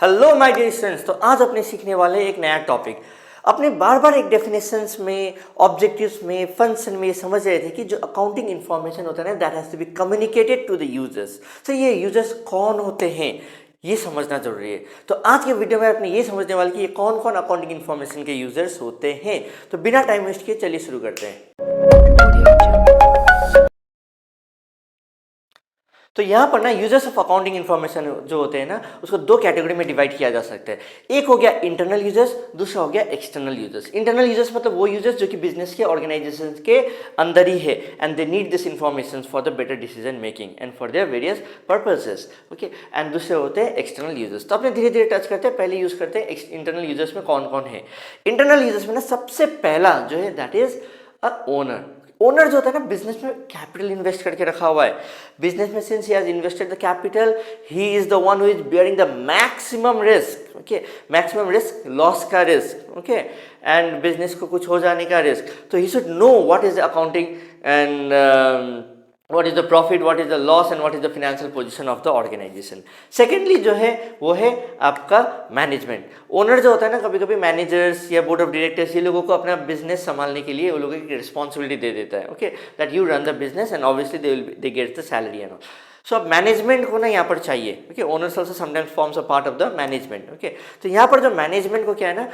Hello my dear students. तो आज अपने सीखने वाले एक नया टॉपिक। अपने बार बार एक डेफिनेशंस में, ऑब्जेक्टिव्स में, फंक्शन में समझ रहे थे कि जो अकाउंटिंग इन्फॉर्मेशन होता है ना, that has to be communicated to the users. तो ये यूजर्स कौन होते हैं ये समझना जरूरी है। तो आज के वीडियो में अपने ये समझने वाले कि ये कौन कौन अकाउंटिंग इन्फॉर्मेशन के यूजर्स होते हैं। तो बिना टाइम वेस्ट किए चलिए शुरू करते हैं। तो यहाँ पर ना यूजर्स ऑफ अकाउंटिंग इन्फॉर्मेशन जो होते हैं ना, उसको दो कैटेगरी में डिवाइड किया जा सकता है। एक हो गया इंटरनल यूजर्स, दूसरा हो गया एक्सटर्नल यूजर्स। इंटरनल यूजर्स मतलब वो यूजर्स जो कि बिजनेस के ऑर्गेनाइजेशन के अंदर ही है and they need this information for the better decision making and for their various purposes. Okay, and दूसरे होते हैं एक्सटर्नल यूजर्स। तो अपने धीरे धीरे टच करते हैं। पहले यूज करते हैं इंटरनल यूजर्स में कौन कौन है। इंटरनल यूजर्स में ना सबसे पहला जो है that is a owner. Owner जो होता है ना, बिजनेस में कैपिटल इन्वेस्ट करके रखा हुआ है। बिजनेस में since he has invested the capital, he is the one who is bearing the maximum risk. Okay, maximum risk, loss का रिस्क। ओके, एंड बिजनेस को कुछ हो जाने का रिस्क। तो ही should know what is the accounting and what is the profit, what is the loss and what is the financial position of the organization. Secondly जो है वो है आपका मैनेजमेंट। ओनर जो होता है ना, कभी कभी मैनेजर्स या बोर्ड ऑफ डायरेक्टर्स ये लोगों को अपना बिजनेस संभालने के लिए वो लोगों की रिस्पॉन्सिबिलिटी दे देता है। Okay, that you run the business and obviously they get the salary and all. So अब मैनेजमेंट को ना यहाँ पर चाहिए। Okay, owners also sometimes forms a part of the management. Okay, तो यहाँ पर जो मैनेजमेंट को क्या है ना,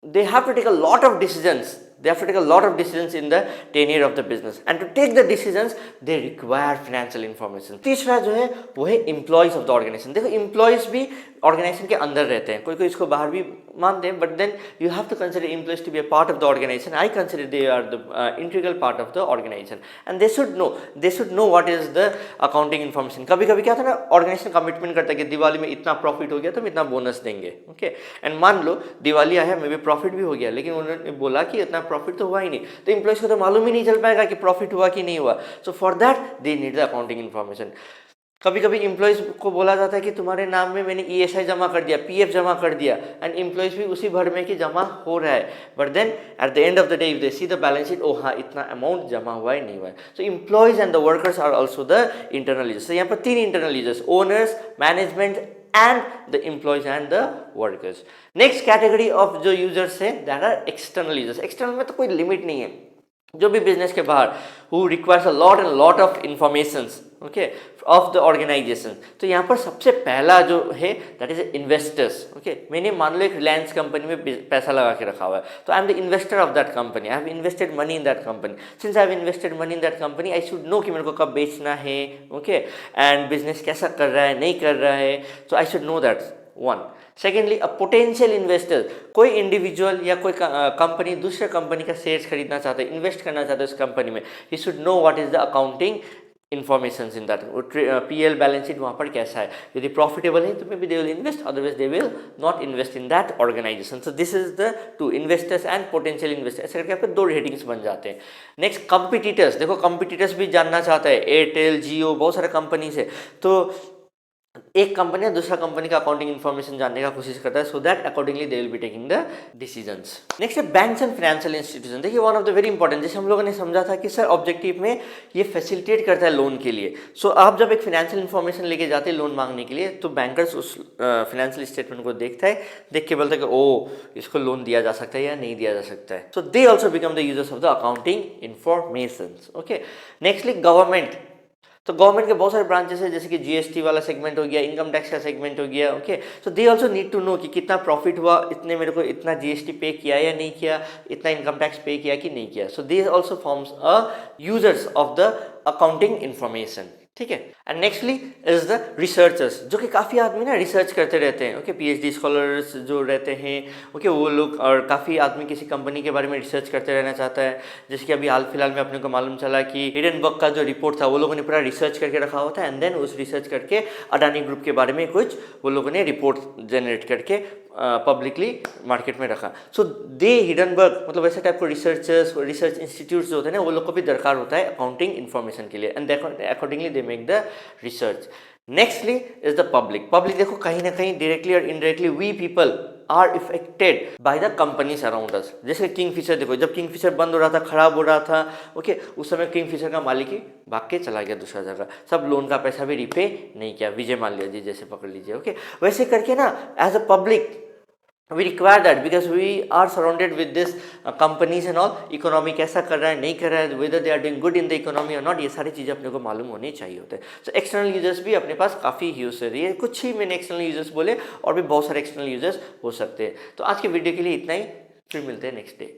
they have to take a lot of decisions. They have to take a lot of decisions in the tenure of the business, and to take the decisions they require financial information. तीसरा जो है वो है employees of the organization. देखो employees भी organisation के अंदर रहते हैं, कोई कोई इसको बाहर भी मानते हैं, but then you have to consider employees to be a part of the organisation. I consider they are the integral part of the organisation and they should know what is the accounting information. कभी कभी क्या था ना, organisation commitment करता है कि दिवाली में इतना प्रॉफिट हो गया तो हम इतना बोनस देंगे. ओके, एंड मान लो दिवाली आया, मे बी प्रॉफिट भी हो गया, लेकिन उन्होंने बोला कि इतना प्रॉफिट तो हुआ ही नहीं, तो एम्प्लॉइज को तो मालूम ही नहीं चल पाएगा कि प्रॉफिट हुआ कि नहीं हुआ. So for that they need the accounting information. कभी कभी एम्प्लॉइज को बोला जाता है कि तुम्हारे नाम में मैंने ईएसआई जमा कर दिया, पीएफ जमा कर दिया, एंड एम्प्लॉइज भी उसी भर में कि जमा हो रहा है, but then at the end of the day if they see the balance sheet, ओ हाँ इतना अमाउंट जमा हुआ है नहीं हुआ है. So employees and the workers are also the internal users. यहाँ पर तीन internal users, owners, management and the employees and the workers. Next category of जो यूजर्स है that are external users. External में तो कोई लिमिट नहीं है, जो भी बिजनेस के बाहर who requires a lot and lot of informations okay of the organisation. तो यहाँ पर सबसे पहला जो है दैट इज इन्वेस्टर्स. ओके, मैंने मान लो एक रिलायंस कंपनी में पैसा लगा के रखा हुआ है, तो I am the investor of that company. I have invested money in that company. Since I have invested money in that company, I should no कि मेरे को कब बेचना है. ओके, एंड बिजनेस कैसा कर रहा है, नहीं कर रहा है, so I should know that. One. Secondly a potential investor, कोई इंडिविजुअल या कोई कंपनी दूसरे कंपनी का शेयर्स खरीदना चाहते हैं, इन्वेस्ट करना चाहते हैं उस कंपनी में, he should know what is the accounting information in that. PL balance sheet वहाँ पर कैसा है, यदि प्रॉफिटेबल है तो maybe they will invest, otherwise they will not invest in that organisation. So this is the two, investors and potential investors. ऐसे करके आपके दो हेडिंग्स बन जाते हैं. Next competitors. देखो कंपिटिटर्स भी जानना चाहता है, एयरटेल, जियो, बहुत सारे कंपनीज है, तो एक कंपनी दूसरा कंपनी का अकाउंटिंग इन्फॉर्मेशन जानने का कोशिश करता है, so that accordingly they will be taking the decisions. Next है बैंक्स एंड फाइनेंशियल इंस्टीट्यूशन. देखिए one of the very important, जैसे हम लोगों ने समझा था कि सर ऑब्जेक्टिव में ये फैसिलिटेट करता है लोन के लिए. सो आप जब एक फाइनेंशियल इन्फॉर्मेशन लेके जाते हैं लोन मांगने के लिए, तो बैंकर्स उस फाइनेंशियल स्टेटमेंट को देखता है, देख के बोलता है कि ओ इसको लोन दिया जा सकता है या नहीं दिया जा सकता है. So they also become the users of the accounting information. Okay, nextly government. तो गवर्नमेंट के बहुत सारे ब्रांचेस है, जैसे कि जीएसटी वाला सेगमेंट हो गया, इनकम टैक्स का सेगमेंट हो गया. Okay, so they also need to know कि कितना प्रॉफिट हुआ, इतने मेरे को इतना जीएसटी पे किया या नहीं किया, इतना इनकम टैक्स पे किया कि नहीं किया. So they also forms a users of the accounting information. ठीक है, and nextly is the researchers, जो कि काफ़ी आदमी ना रिसर्च करते रहते हैं. ओके, पीएचडी स्कॉलर्स जो रहते हैं, ओके वो लोग, और काफ़ी आदमी किसी कंपनी के बारे में रिसर्च करते रहना चाहता है. जैसे कि अभी हाल फिलहाल में अपने को मालूम चला कि हिडनबर्ग का जो रिपोर्ट था वो लोगों ने पूरा रिसर्च करके रखा हुआ था, एंड देन उस रिसर्च करके अडानी ग्रुप के बारे में कुछ वो लोगों ने रिपोर्ट जनरेट करके पब्लिकली मार्केट में रखा. सो दे हिडनबर्ग मतलब ऐसे टाइप को रिसर्चर्स, रिसर्च इंस्टीट्यूट्स जो होते हैं ना, वो लोग को भी दरकार होता है अकाउंटिंग इन्फॉर्मेशन के लिए, and accordingly they make the research. Nextly is the public. Public देखो कहीं ना कहीं डायरेक्टली और indirectly we people are affected by the companies around us. जैसे किंगफिशर देखो, जब किंगफिशर बंद हो रहा था, खराब हो रहा था, ओके, उस समय किंगफिशर का मालिक ही भाग के चला गया दूसरा जगह, सब लोन का पैसा भी रिपे नहीं किया, विजय माल्या जी जैसे पकड़ लीजिए, ओके। वैसे करके ना as a public we require that because we are surrounded with this companies and all, economy कैसा कर रहा है नहीं कर रहा है, whether they are doing good in the economy or not, ये सारी चीज़ें अपने को मालूम होनी चाहिए होते हैं। तो एक्सटर्नल यूजर्स भी अपने पास काफ़ी यूज है, ये कुछ ही मैंने एक्सटर्नल यूजर्स बोले और भी बहुत सारे एक्सटर्नल यूजर्स हो सकते हैं। तो आज के वीडियो के लिए इतना ही, फिर मिलते हैं नेक्स्ट डे।